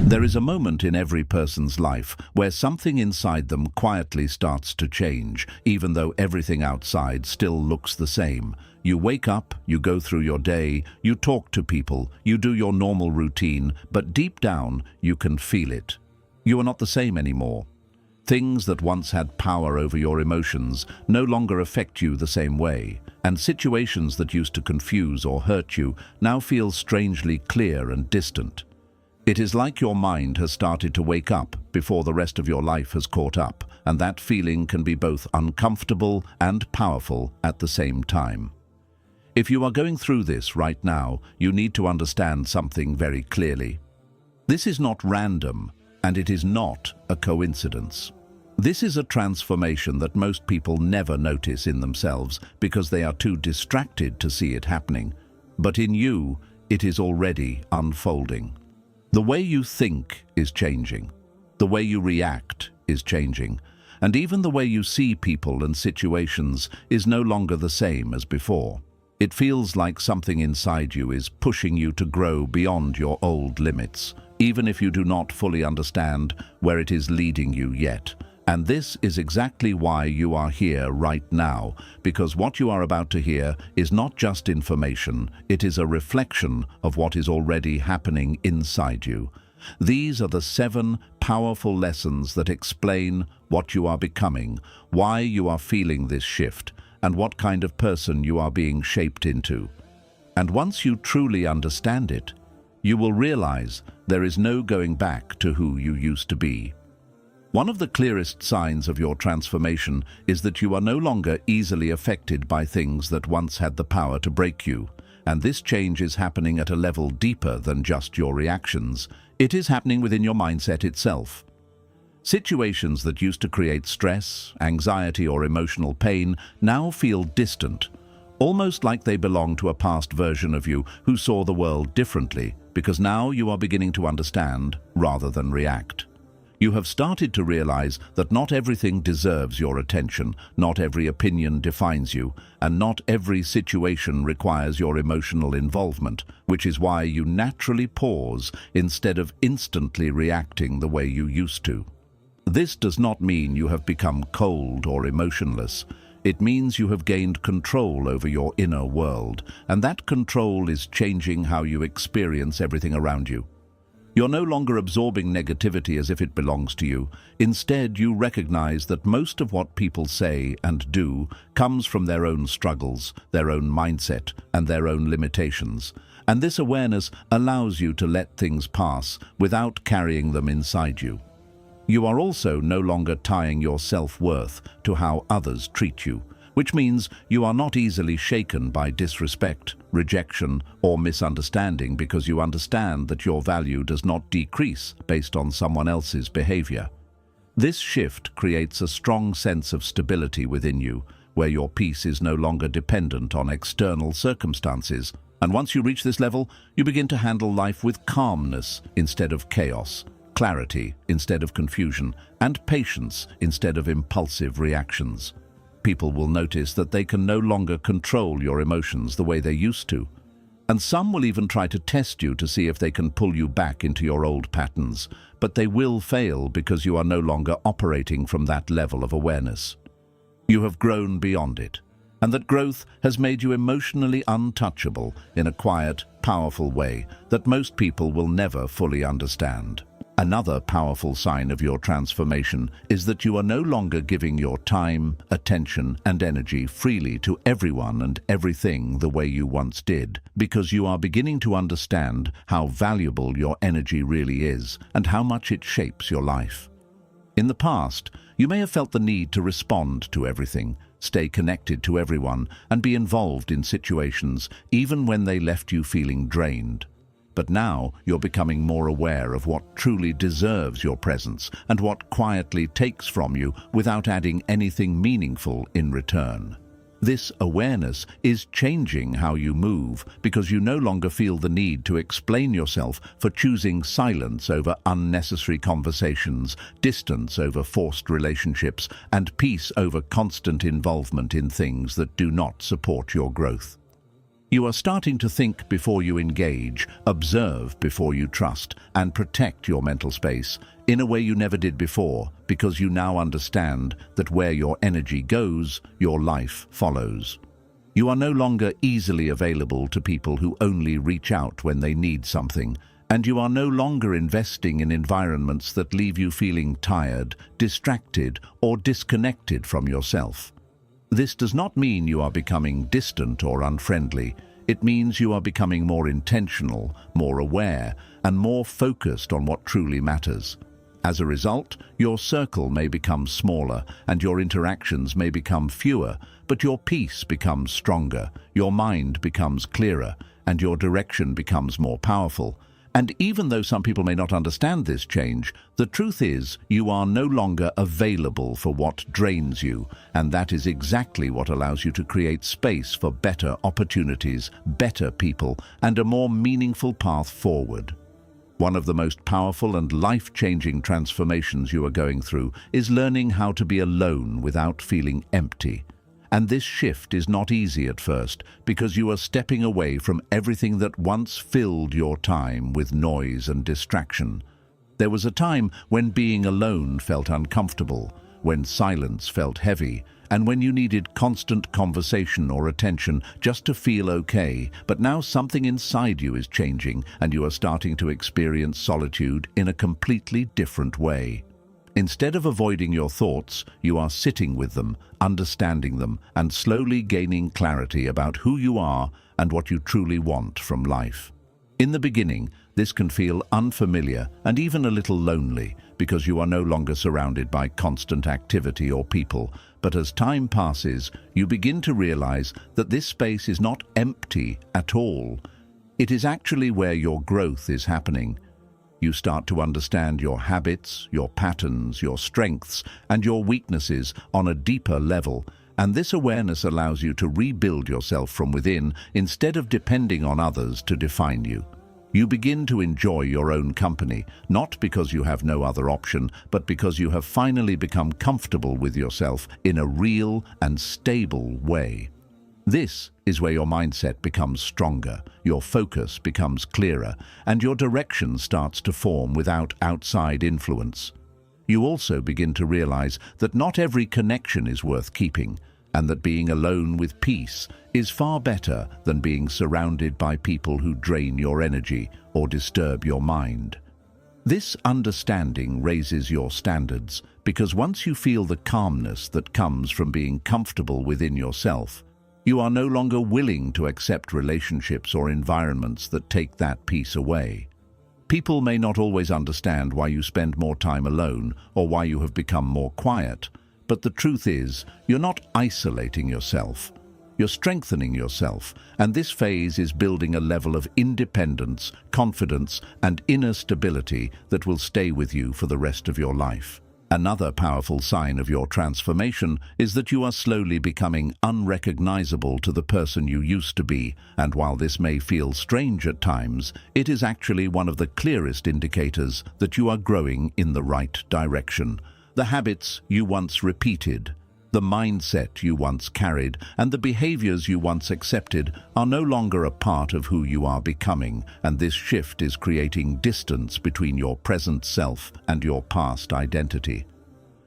There is a moment in every person's life where something inside them quietly starts to change, even though everything outside still looks the same. You wake up, you go through your day, you talk to people, you do your normal routine, but deep down, you can feel it. You are not the same anymore. Things that once had power over your emotions no longer affect you the same way, and situations that used to confuse or hurt you now feel strangely clear and distant. It is like your mind has started to wake up before the rest of your life has caught up, and that feeling can be both uncomfortable and powerful at the same time. If you are going through this right now, you need to understand something very clearly. This is not random, and it is not a coincidence. This is a transformation that most people never notice in themselves because they are too distracted to see it happening. But in you, it is already unfolding. The way you think is changing. The way you react is changing. And even the way you see people and situations is no longer the same as before. It feels like something inside you is pushing you to grow beyond your old limits, even if you do not fully understand where it is leading you yet. And this is exactly why you are here right now, because what you are about to hear is not just information, it is a reflection of what is already happening inside you. These are the 7 powerful lessons that explain what you are becoming, why you are feeling this shift, and what kind of person you are being shaped into. And once you truly understand it, you will realize there is no going back to who you used to be. One of the clearest signs of your transformation is that you are no longer easily affected by things that once had the power to break you. And this change is happening at a level deeper than just your reactions. It is happening within your mindset itself. Situations that used to create stress, anxiety, or emotional pain now feel distant, almost like they belong to a past version of you who saw the world differently, because now you are beginning to understand rather than react. You have started to realize that not everything deserves your attention, not every opinion defines you, and not every situation requires your emotional involvement, which is why you naturally pause instead of instantly reacting the way you used to. This does not mean you have become cold or emotionless. It means you have gained control over your inner world, and that control is changing how you experience everything around you. You're no longer absorbing negativity as if it belongs to you. Instead, you recognize that most of what people say and do comes from their own struggles, their own mindset, and their own limitations. And this awareness allows you to let things pass without carrying them inside you. You are also no longer tying your self-worth to how others treat you, which means you are not easily shaken by disrespect, rejection, or misunderstanding because you understand that your value does not decrease based on someone else's behavior. This shift creates a strong sense of stability within you, where your peace is no longer dependent on external circumstances. And once you reach this level, you begin to handle life with calmness instead of chaos, clarity instead of confusion, and patience instead of impulsive reactions. People will notice that they can no longer control your emotions the way they used to. And some will even try to test you to see if they can pull you back into your old patterns, but they will fail because you are no longer operating from that level of awareness. You have grown beyond it, and that growth has made you emotionally untouchable in a quiet, powerful way that most people will never fully understand. Another powerful sign of your transformation is that you are no longer giving your time, attention, and energy freely to everyone and everything the way you once did, because you are beginning to understand how valuable your energy really is and how much it shapes your life. In the past, you may have felt the need to respond to everything, stay connected to everyone, and be involved in situations even when they left you feeling drained. But now you're becoming more aware of what truly deserves your presence and what quietly takes from you without adding anything meaningful in return. This awareness is changing how you move because you no longer feel the need to explain yourself for choosing silence over unnecessary conversations, distance over forced relationships, and peace over constant involvement in things that do not support your growth. You are starting to think before you engage, observe before you trust, and protect your mental space in a way you never did before, because you now understand that where your energy goes, your life follows. You are no longer easily available to people who only reach out when they need something, and you are no longer investing in environments that leave you feeling tired, distracted, or disconnected from yourself. This does not mean you are becoming distant or unfriendly. It means you are becoming more intentional, more aware, and more focused on what truly matters. As a result, your circle may become smaller and your interactions may become fewer, but your peace becomes stronger, your mind becomes clearer, and your direction becomes more powerful. And even though some people may not understand this change, the truth is you are no longer available for what drains you, and that is exactly what allows you to create space for better opportunities, better people, and a more meaningful path forward. One of the most powerful and life-changing transformations you are going through is learning how to be alone without feeling empty. And this shift is not easy at first, because you are stepping away from everything that once filled your time with noise and distraction. There was a time when being alone felt uncomfortable, when silence felt heavy, and when you needed constant conversation or attention just to feel okay. But now something inside you is changing, and you are starting to experience solitude in a completely different way. Instead of avoiding your thoughts, you are sitting with them, understanding them, and slowly gaining clarity about who you are and what you truly want from life. In the beginning, this can feel unfamiliar and even a little lonely, because you are no longer surrounded by constant activity or people. But as time passes, you begin to realize that this space is not empty at all. It is actually where your growth is happening. You start to understand your habits, your patterns, your strengths, and your weaknesses on a deeper level, and this awareness allows you to rebuild yourself from within instead of depending on others to define you. You begin to enjoy your own company, not because you have no other option, but because you have finally become comfortable with yourself in a real and stable way. This is where your mindset becomes stronger, your focus becomes clearer, and your direction starts to form without outside influence. You also begin to realize that not every connection is worth keeping, and that being alone with peace is far better than being surrounded by people who drain your energy or disturb your mind. This understanding raises your standards, because once you feel the calmness that comes from being comfortable within yourself, you are no longer willing to accept relationships or environments that take that peace away. People may not always understand why you spend more time alone or why you have become more quiet, but the truth is, you're not isolating yourself. You're strengthening yourself, and this phase is building a level of independence, confidence, and inner stability that will stay with you for the rest of your life. Another powerful sign of your transformation is that you are slowly becoming unrecognizable to the person you used to be, and while this may feel strange at times, it is actually one of the clearest indicators that you are growing in the right direction. The habits you once repeated, the mindset you once carried, and the behaviors you once accepted are no longer a part of who you are becoming, and this shift is creating distance between your present self and your past identity.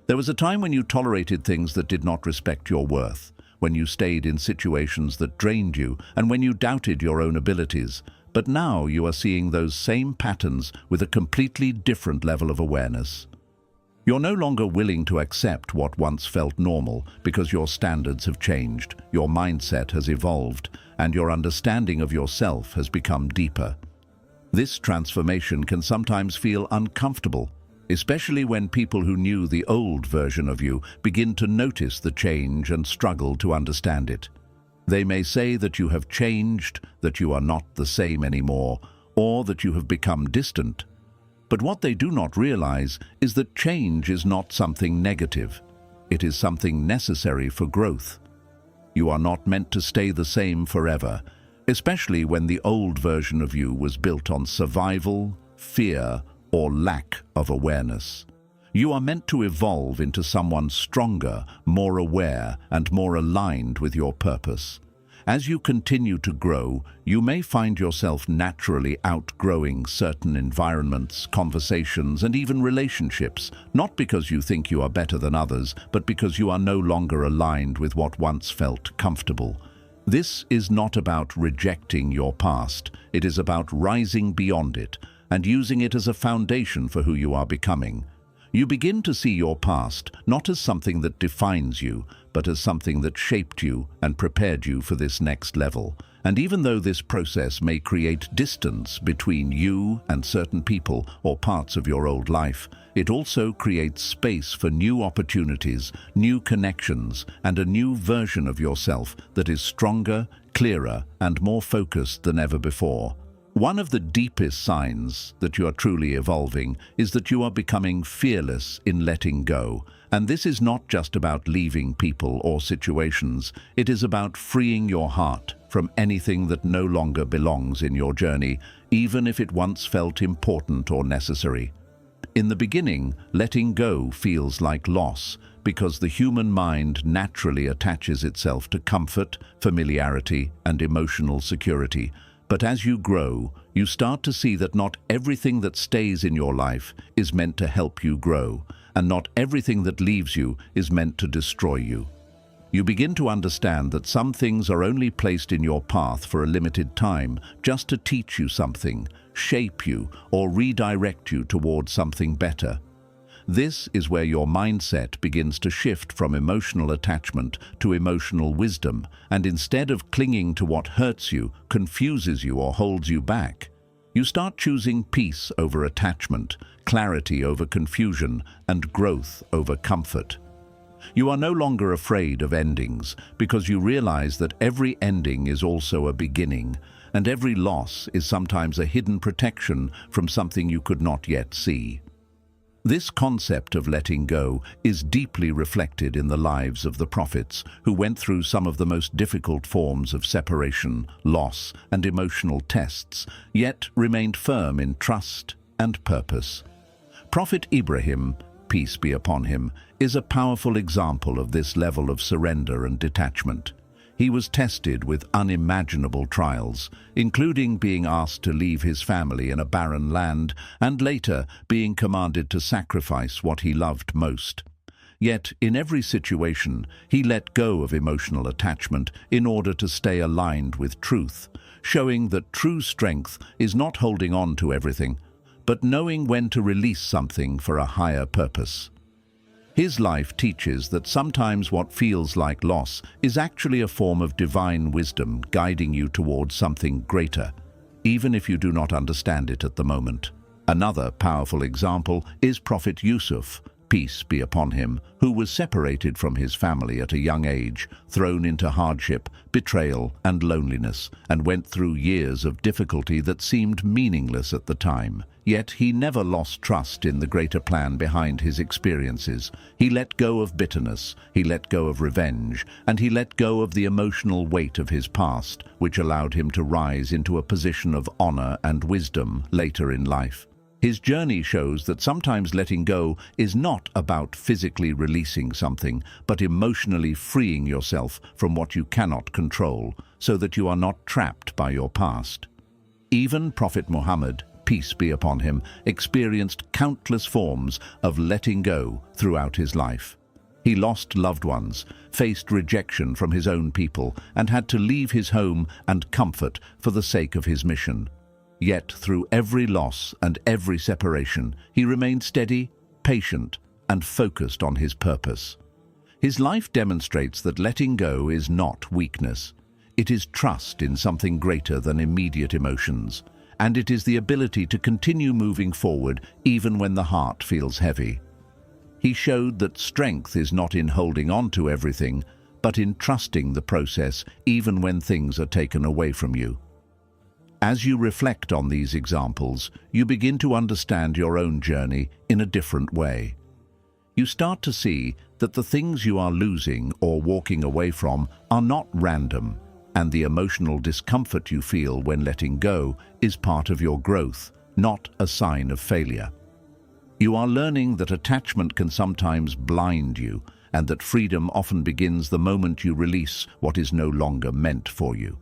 There was a time when you tolerated things that did not respect your worth, when you stayed in situations that drained you, and when you doubted your own abilities. But now you are seeing those same patterns with a completely different level of awareness. You're no longer willing to accept what once felt normal because your standards have changed, your mindset has evolved, and your understanding of yourself has become deeper. This transformation can sometimes feel uncomfortable, especially when people who knew the old version of you begin to notice the change and struggle to understand it. They may say that you have changed, that you are not the same anymore, or that you have become distant. But what they do not realize is that change is not something negative. It is something necessary for growth. You are not meant to stay the same forever, especially when the old version of you was built on survival, fear, or lack of awareness. You are meant to evolve into someone stronger, more aware, and more aligned with your purpose. As you continue to grow, you may find yourself naturally outgrowing certain environments, conversations, and even relationships, not because you think you are better than others, but because you are no longer aligned with what once felt comfortable. This is not about rejecting your past. It is about rising beyond it and using it as a foundation for who you are becoming. You begin to see your past not as something that defines you, but as something that shaped you and prepared you for this next level. And even though this process may create distance between you and certain people or parts of your old life, it also creates space for new opportunities, new connections, and a new version of yourself that is stronger, clearer, and more focused than ever before. One of the deepest signs that you are truly evolving is that you are becoming fearless in letting go. And this is not just about leaving people or situations. It is about freeing your heart from anything that no longer belongs in your journey, even if it once felt important or necessary. In the beginning, letting go feels like loss, because the human mind naturally attaches itself to comfort, familiarity, and emotional security. But as you grow, you start to see that not everything that stays in your life is meant to help you grow, and not everything that leaves you is meant to destroy you. You begin to understand that some things are only placed in your path for a limited time, just to teach you something, shape you, or redirect you towards something better. This is where your mindset begins to shift from emotional attachment to emotional wisdom, and instead of clinging to what hurts you, confuses you, or holds you back, you start choosing peace over attachment, clarity over confusion, and growth over comfort. You are no longer afraid of endings because you realize that every ending is also a beginning, and every loss is sometimes a hidden protection from something you could not yet see. This concept of letting go is deeply reflected in the lives of the prophets, who went through some of the most difficult forms of separation, loss, and emotional tests, yet remained firm in trust and purpose. Prophet Ibrahim, peace be upon him, is a powerful example of this level of surrender and detachment. He was tested with unimaginable trials, including being asked to leave his family in a barren land and later being commanded to sacrifice what he loved most. Yet, in every situation, he let go of emotional attachment in order to stay aligned with truth, showing that true strength is not holding on to everything, but knowing when to release something for a higher purpose. His life teaches that sometimes what feels like loss is actually a form of divine wisdom guiding you towards something greater, even if you do not understand it at the moment. Another powerful example is Prophet Yusuf, peace be upon him, who was separated from his family at a young age, thrown into hardship, betrayal, and loneliness, and went through years of difficulty that seemed meaningless at the time. Yet he never lost trust in the greater plan behind his experiences. He let go of bitterness, he let go of revenge, and he let go of the emotional weight of his past, which allowed him to rise into a position of honor and wisdom later in life. His journey shows that sometimes letting go is not about physically releasing something, but emotionally freeing yourself from what you cannot control, so that you are not trapped by your past. Even Prophet Muhammad, peace be upon him, experienced countless forms of letting go throughout his life. He lost loved ones, faced rejection from his own people, and had to leave his home and comfort for the sake of his mission. Yet through every loss and every separation, he remained steady, patient, and focused on his purpose. His life demonstrates that letting go is not weakness. It is trust in something greater than immediate emotions, and it is the ability to continue moving forward even when the heart feels heavy. He showed that strength is not in holding on to everything, but in trusting the process even when things are taken away from you. As you reflect on these examples, you begin to understand your own journey in a different way. You start to see that the things you are losing or walking away from are not random, and the emotional discomfort you feel when letting go is part of your growth, not a sign of failure. You are learning that attachment can sometimes blind you, and that freedom often begins the moment you release what is no longer meant for you.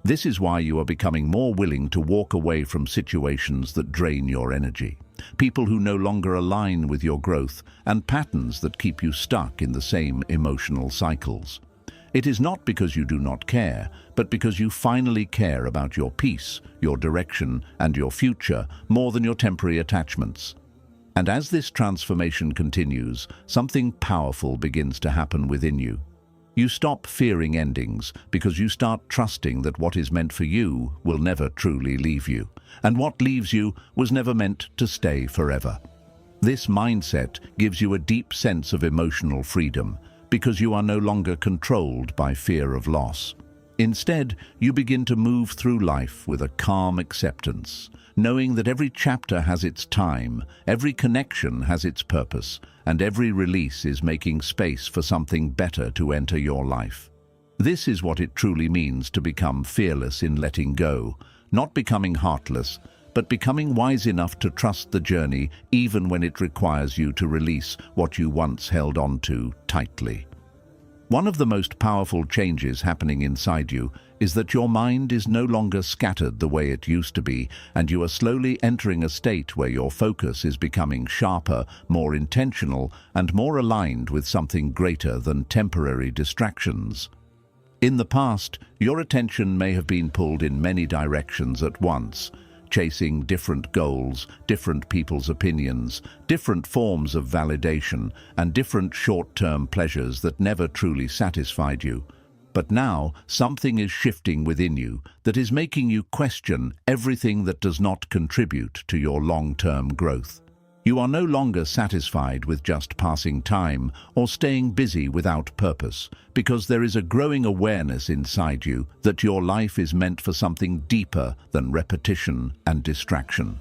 This is why you are becoming more willing to walk away from situations that drain your energy, people who no longer align with your growth, and patterns that keep you stuck in the same emotional cycles. It is not because you do not care, but because you finally care about your peace, your direction, and your future more than your temporary attachments. And as this transformation continues, something powerful begins to happen within you. You stop fearing endings because you start trusting that what is meant for you will never truly leave you, and what leaves you was never meant to stay forever. This mindset gives you a deep sense of emotional freedom because you are no longer controlled by fear of loss. Instead, you begin to move through life with a calm acceptance, knowing that every chapter has its time, every connection has its purpose, and every release is making space for something better to enter your life. This is what it truly means to become fearless in letting go, not becoming heartless, but becoming wise enough to trust the journey even when it requires you to release what you once held on to tightly. One of the most powerful changes happening inside you is that your mind is no longer scattered the way it used to be, and you are slowly entering a state where your focus is becoming sharper, more intentional, and more aligned with something greater than temporary distractions. In the past, your attention may have been pulled in many directions at once, chasing different goals, different people's opinions, different forms of validation, and different short-term pleasures that never truly satisfied you. But now, something is shifting within you that is making you question everything that does not contribute to your long-term growth. You are no longer satisfied with just passing time or staying busy without purpose, because there is a growing awareness inside you that your life is meant for something deeper than repetition and distraction.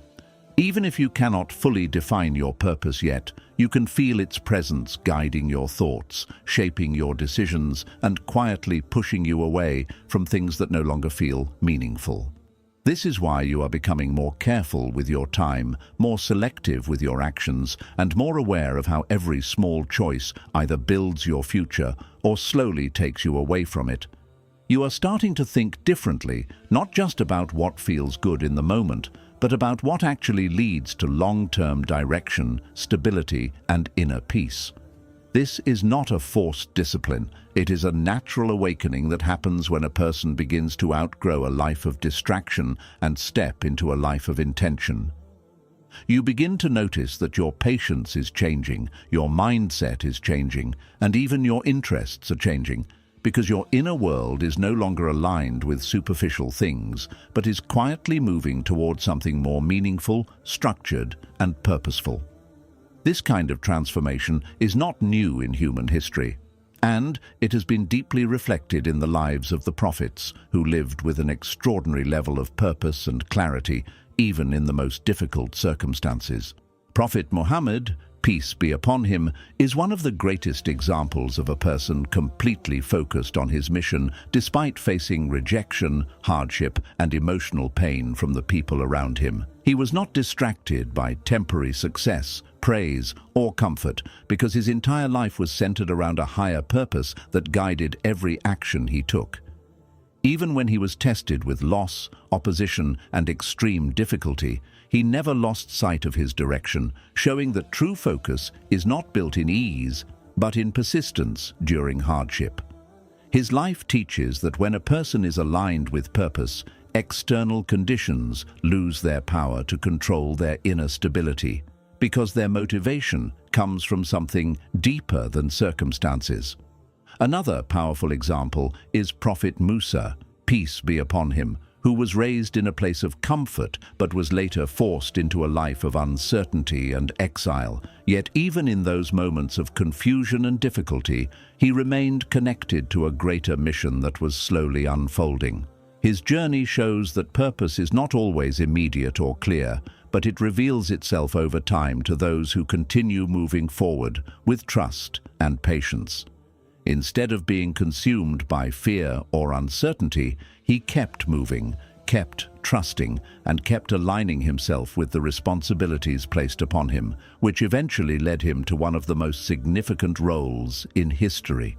Even if you cannot fully define your purpose yet, you can feel its presence guiding your thoughts, shaping your decisions, and quietly pushing you away from things that no longer feel meaningful. This is why you are becoming more careful with your time, more selective with your actions, and more aware of how every small choice either builds your future or slowly takes you away from it. You are starting to think differently, not just about what feels good in the moment, but about what actually leads to long-term direction, stability, and inner peace. This is not a forced discipline. It is a natural awakening that happens when a person begins to outgrow a life of distraction and step into a life of intention. You begin to notice that your patience is changing, your mindset is changing, and even your interests are changing, because your inner world is no longer aligned with superficial things, but is quietly moving towards something more meaningful, structured, and purposeful. This kind of transformation is not new in human history, and it has been deeply reflected in the lives of the prophets, who lived with an extraordinary level of purpose and clarity, even in the most difficult circumstances. Prophet Muhammad, peace be upon him, is one of the greatest examples of a person completely focused on his mission despite facing rejection, hardship, and emotional pain from the people around him. He was not distracted by temporary success, praise, or comfort, because his entire life was centered around a higher purpose that guided every action he took. Even when he was tested with loss, opposition, and extreme difficulty, he never lost sight of his direction, showing that true focus is not built in ease, but in persistence during hardship. His life teaches that when a person is aligned with purpose, external conditions lose their power to control their inner stability, because their motivation comes from something deeper than circumstances. Another powerful example is Prophet Musa, peace be upon him, who was raised in a place of comfort but was later forced into a life of uncertainty and exile. Yet even in those moments of confusion and difficulty, he remained connected to a greater mission that was slowly unfolding. His journey shows that purpose is not always immediate or clear, but it reveals itself over time to those who continue moving forward with trust and patience. Instead of being consumed by fear or uncertainty, he kept moving, kept trusting and kept aligning himself with the responsibilities placed upon him, which eventually led him to one of the most significant roles in history.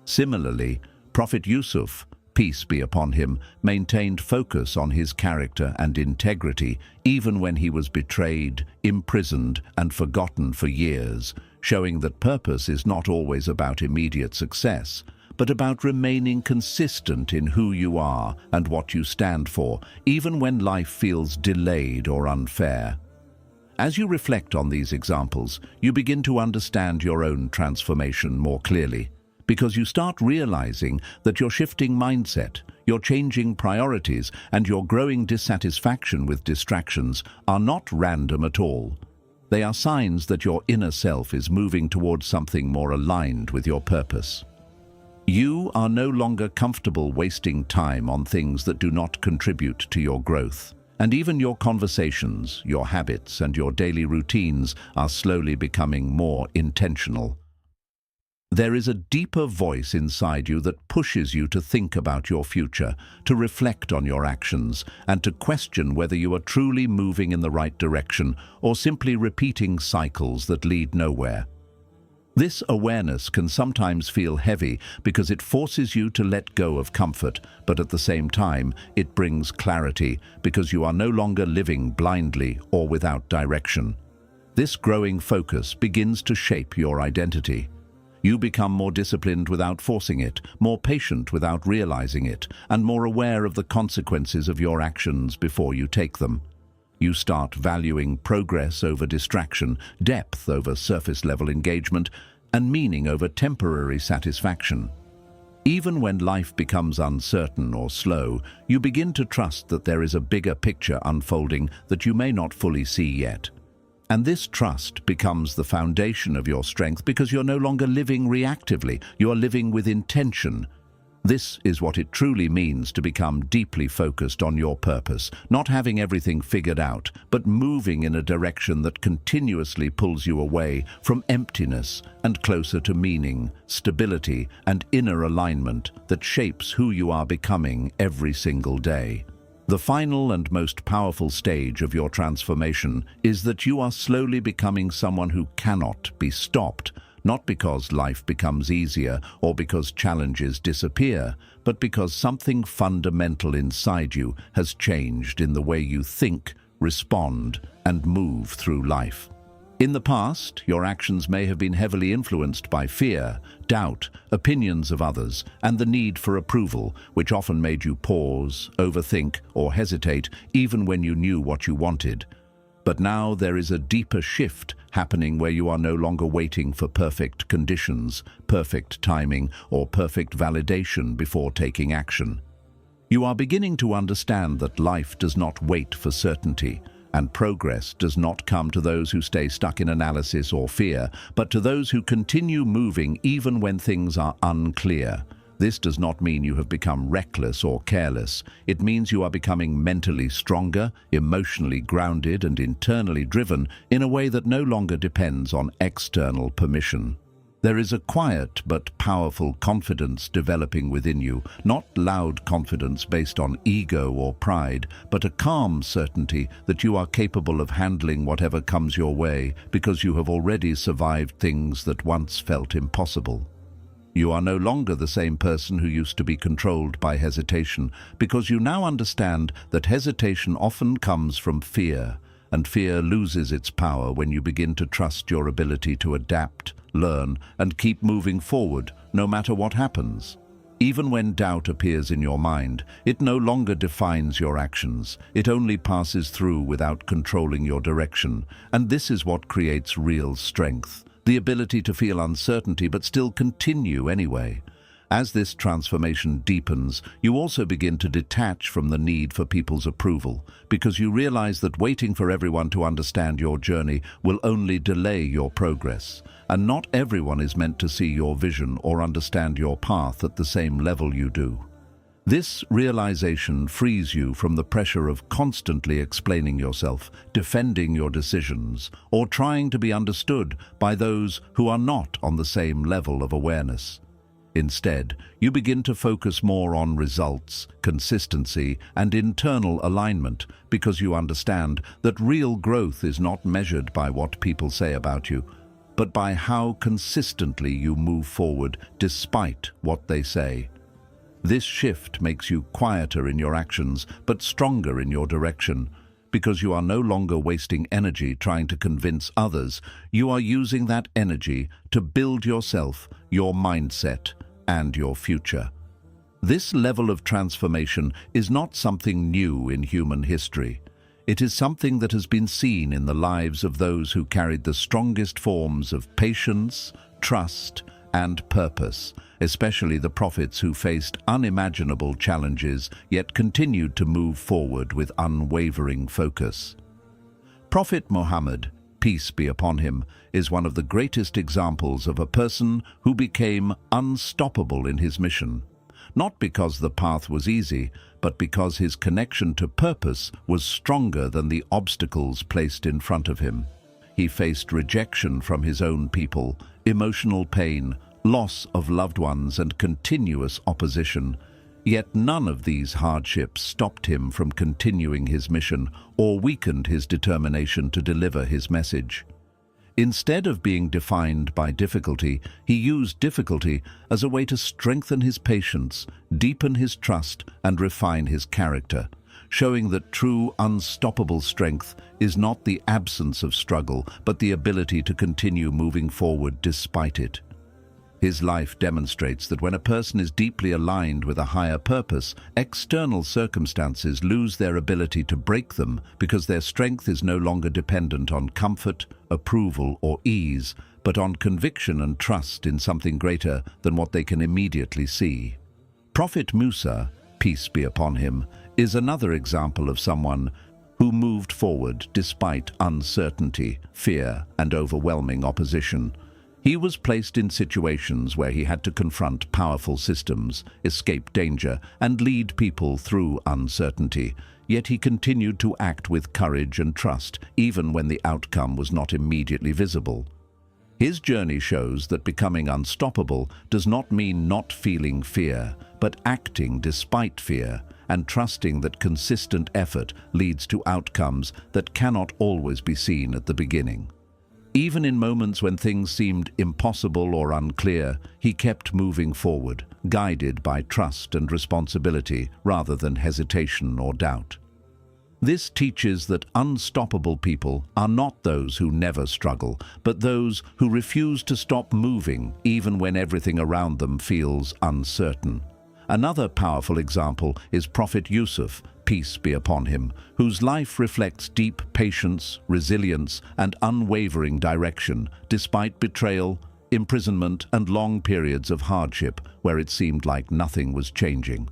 Similarly, Prophet Yusuf, peace be upon him, maintained focus on his character and integrity even when he was betrayed, imprisoned, and forgotten for years, showing that purpose is not always about immediate success, but about remaining consistent in who you are and what you stand for, even when life feels delayed or unfair. As you reflect on these examples, you begin to understand your own transformation more clearly, because you start realizing that your shifting mindset, your changing priorities, and your growing dissatisfaction with distractions are not random at all. They are signs that your inner self is moving towards something more aligned with your purpose. You are no longer comfortable wasting time on things that do not contribute to your growth. And even your conversations, your habits, and your daily routines are slowly becoming more intentional. There is a deeper voice inside you that pushes you to think about your future, to reflect on your actions, and to question whether you are truly moving in the right direction or simply repeating cycles that lead nowhere. This awareness can sometimes feel heavy because it forces you to let go of comfort, but at the same time, it brings clarity because you are no longer living blindly or without direction. This growing focus begins to shape your identity. You become more disciplined without forcing it, more patient without realizing it, and more aware of the consequences of your actions before you take them. You start valuing progress over distraction, depth over surface-level engagement, and meaning over temporary satisfaction. Even when life becomes uncertain or slow, you begin to trust that there is a bigger picture unfolding that you may not fully see yet. And this trust becomes the foundation of your strength because you're no longer living reactively, you're living with intention. This is what it truly means to become deeply focused on your purpose, not having everything figured out, but moving in a direction that continuously pulls you away from emptiness and closer to meaning, stability, and inner alignment that shapes who you are becoming every single day. The final and most powerful stage of your transformation is that you are slowly becoming someone who cannot be stopped, not because life becomes easier or because challenges disappear, but because something fundamental inside you has changed in the way you think, respond, and move through life. In the past, your actions may have been heavily influenced by fear, doubt, opinions of others, and the need for approval, which often made you pause, overthink, or hesitate even when you knew what you wanted. But now there is a deeper shift happening where you are no longer waiting for perfect conditions, perfect timing, or perfect validation before taking action. You are beginning to understand that life does not wait for certainty, and progress does not come to those who stay stuck in analysis or fear, but to those who continue moving even when things are unclear. This does not mean you have become reckless or careless. It means you are becoming mentally stronger, emotionally grounded, and internally driven in a way that no longer depends on external permission. There is a quiet but powerful confidence developing within you, not loud confidence based on ego or pride, but a calm certainty that you are capable of handling whatever comes your way because you have already survived things that once felt impossible. You are no longer the same person who used to be controlled by hesitation because you now understand that hesitation often comes from fear, and fear loses its power when you begin to trust your ability to adapt, learn, and keep moving forward, no matter what happens. Even when doubt appears in your mind, it no longer defines your actions. It only passes through without controlling your direction, and this is what creates real strength, the ability to feel uncertainty but still continue anyway. As this transformation deepens, you also begin to detach from the need for people's approval, because you realize that waiting for everyone to understand your journey will only delay your progress, and not everyone is meant to see your vision or understand your path at the same level you do. This realization frees you from the pressure of constantly explaining yourself, defending your decisions, or trying to be understood by those who are not on the same level of awareness. Instead, you begin to focus more on results, consistency, and internal alignment because you understand that real growth is not measured by what people say about you, but by how consistently you move forward despite what they say. This shift makes you quieter in your actions, but stronger in your direction, because you are no longer wasting energy trying to convince others. You are using that energy to build yourself, your mindset, and your future. This level of transformation is not something new in human history. It is something that has been seen in the lives of those who carried the strongest forms of patience, trust, and purpose, especially the prophets who faced unimaginable challenges yet continued to move forward with unwavering focus. Prophet Muhammad, peace be upon him, is one of the greatest examples of a person who became unstoppable in his mission, not because the path was easy, but because his connection to purpose was stronger than the obstacles placed in front of him. He faced rejection from his own people, emotional pain, loss of loved ones, and continuous opposition. Yet none of these hardships stopped him from continuing his mission or weakened his determination to deliver his message. Instead of being defined by difficulty, he used difficulty as a way to strengthen his patience, deepen his trust, and refine his character, showing that true unstoppable strength is not the absence of struggle, but the ability to continue moving forward despite it. His life demonstrates that when a person is deeply aligned with a higher purpose, external circumstances lose their ability to break them because their strength is no longer dependent on comfort, approval, or ease, but on conviction and trust in something greater than what they can immediately see. Prophet Musa, peace be upon him, is another example of someone who moved forward despite uncertainty, fear, and overwhelming opposition. He was placed in situations where he had to confront powerful systems, escape danger, and lead people through uncertainty. Yet he continued to act with courage and trust, even when the outcome was not immediately visible. His journey shows that becoming unstoppable does not mean not feeling fear, but acting despite fear, and trusting that consistent effort leads to outcomes that cannot always be seen at the beginning. Even in moments when things seemed impossible or unclear, he kept moving forward, guided by trust and responsibility rather than hesitation or doubt. This teaches that unstoppable people are not those who never struggle, but those who refuse to stop moving even when everything around them feels uncertain. Another powerful example is Prophet Yusuf, peace be upon him, whose life reflects deep patience, resilience, and unwavering direction, despite betrayal, imprisonment, and long periods of hardship where it seemed like nothing was changing.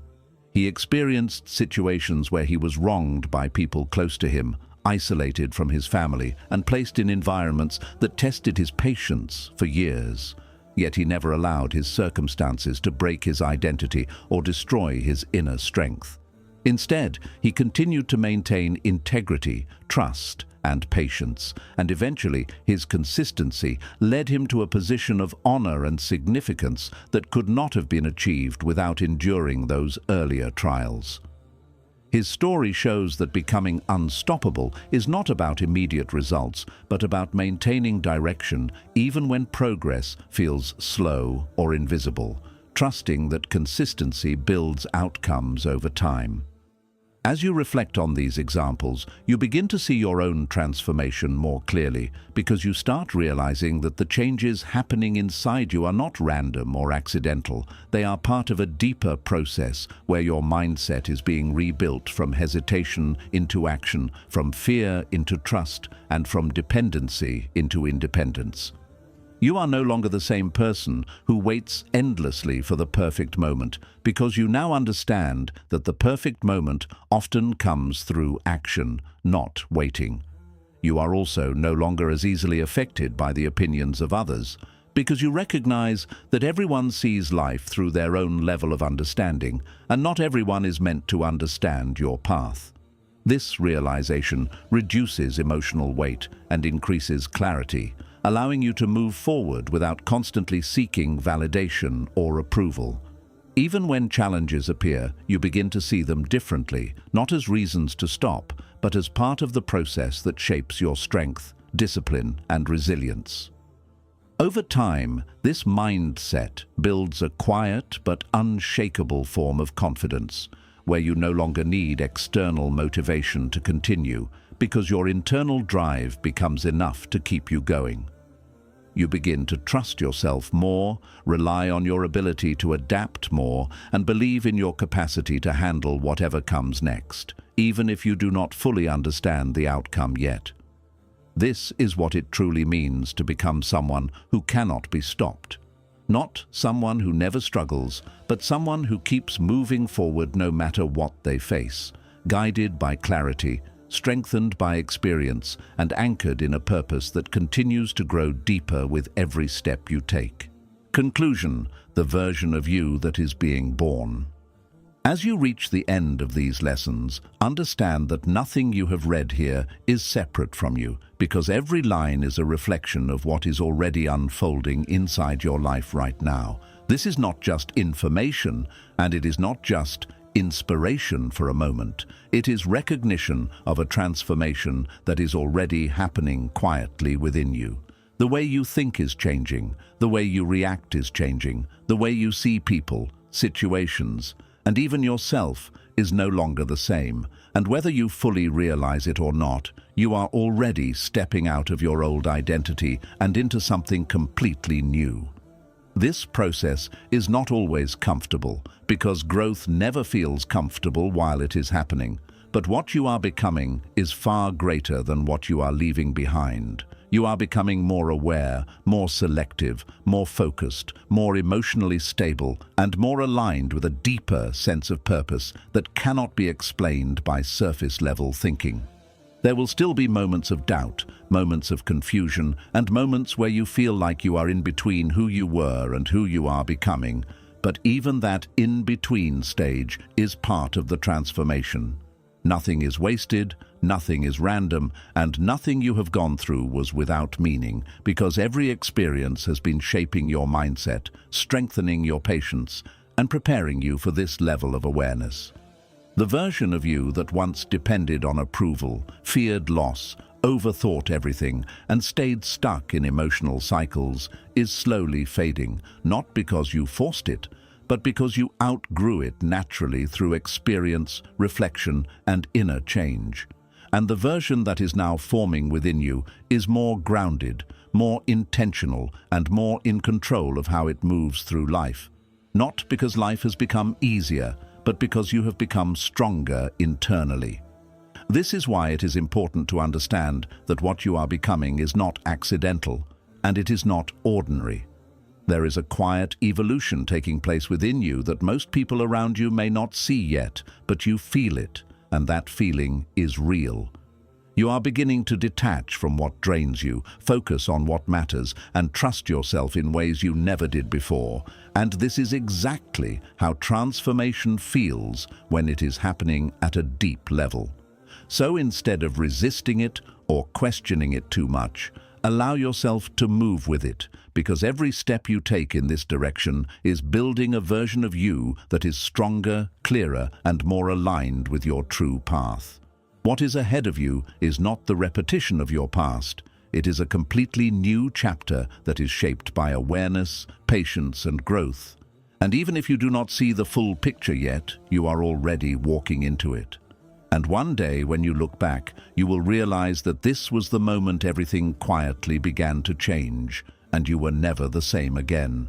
He experienced situations where he was wronged by people close to him, isolated from his family, and placed in environments that tested his patience for years. Yet he never allowed his circumstances to break his identity or destroy his inner strength. Instead, he continued to maintain integrity, trust, and patience, and eventually his consistency led him to a position of honor and significance that could not have been achieved without enduring those earlier trials. His story shows that becoming unstoppable is not about immediate results, but about maintaining direction even when progress feels slow or invisible, trusting that consistency builds outcomes over time. As you reflect on these examples, you begin to see your own transformation more clearly because you start realizing that the changes happening inside you are not random or accidental. They are part of a deeper process where your mindset is being rebuilt from hesitation into action, from fear into trust, and from dependency into independence. You are no longer the same person who waits endlessly for the perfect moment, because you now understand that the perfect moment often comes through action, not waiting. You are also no longer as easily affected by the opinions of others, because you recognize that everyone sees life through their own level of understanding, and not everyone is meant to understand your path. This realization reduces emotional weight and increases clarity, allowing you to move forward without constantly seeking validation or approval. Even when challenges appear, you begin to see them differently, not as reasons to stop, but as part of the process that shapes your strength, discipline, and resilience. Over time, this mindset builds a quiet but unshakable form of confidence, where you no longer need external motivation to continue, because your internal drive becomes enough to keep you going. You begin to trust yourself more, rely on your ability to adapt more, and believe in your capacity to handle whatever comes next, even if you do not fully understand the outcome yet. This is what it truly means to become someone who cannot be stopped. Not someone who never struggles, but someone who keeps moving forward no matter what they face, guided by clarity, strengthened by experience, and anchored in a purpose that continues to grow deeper with every step you take. Conclusion: the version of you that is being born. As you reach the end of these lessons, understand that nothing you have read here is separate from you, because every line is a reflection of what is already unfolding inside your life right now. This is not just information, and it is not just inspiration for a moment. It is recognition of a transformation that is already happening quietly within you. The way you think is changing, the way you react is changing, the way you see people, situations, and even yourself is no longer the same. And whether you fully realize it or not, you are already stepping out of your old identity and into something completely new. This process is not always comfortable, because growth never feels comfortable while it is happening. But what you are becoming is far greater than what you are leaving behind. You are becoming more aware, more selective, more focused, more emotionally stable, and more aligned with a deeper sense of purpose that cannot be explained by surface-level thinking. There will still be moments of doubt, moments of confusion, and moments where you feel like you are in between who you were and who you are becoming. But even that in-between stage is part of the transformation. Nothing is wasted, nothing is random, and nothing you have gone through was without meaning, because every experience has been shaping your mindset, strengthening your patience, and preparing you for this level of awareness. The version of you that once depended on approval, feared loss, overthought everything, and stayed stuck in emotional cycles is slowly fading, not because you forced it, but because you outgrew it naturally through experience, reflection, and inner change. And the version that is now forming within you is more grounded, more intentional, and more in control of how it moves through life. Not because life has become easier, but because you have become stronger internally. This is why it is important to understand that what you are becoming is not accidental, and it is not ordinary. There is a quiet evolution taking place within you that most people around you may not see yet, but you feel it, and that feeling is real. You are beginning to detach from what drains you, focus on what matters, and trust yourself in ways you never did before. And this is exactly how transformation feels when it is happening at a deep level. So instead of resisting it or questioning it too much, allow yourself to move with it, because every step you take in this direction is building a version of you that is stronger, clearer, and more aligned with your true path. What is ahead of you is not the repetition of your past. It is a completely new chapter that is shaped by awareness, patience, and growth. And even if you do not see the full picture yet, you are already walking into it. And one day, when you look back, you will realize that this was the moment everything quietly began to change, and you were never the same again.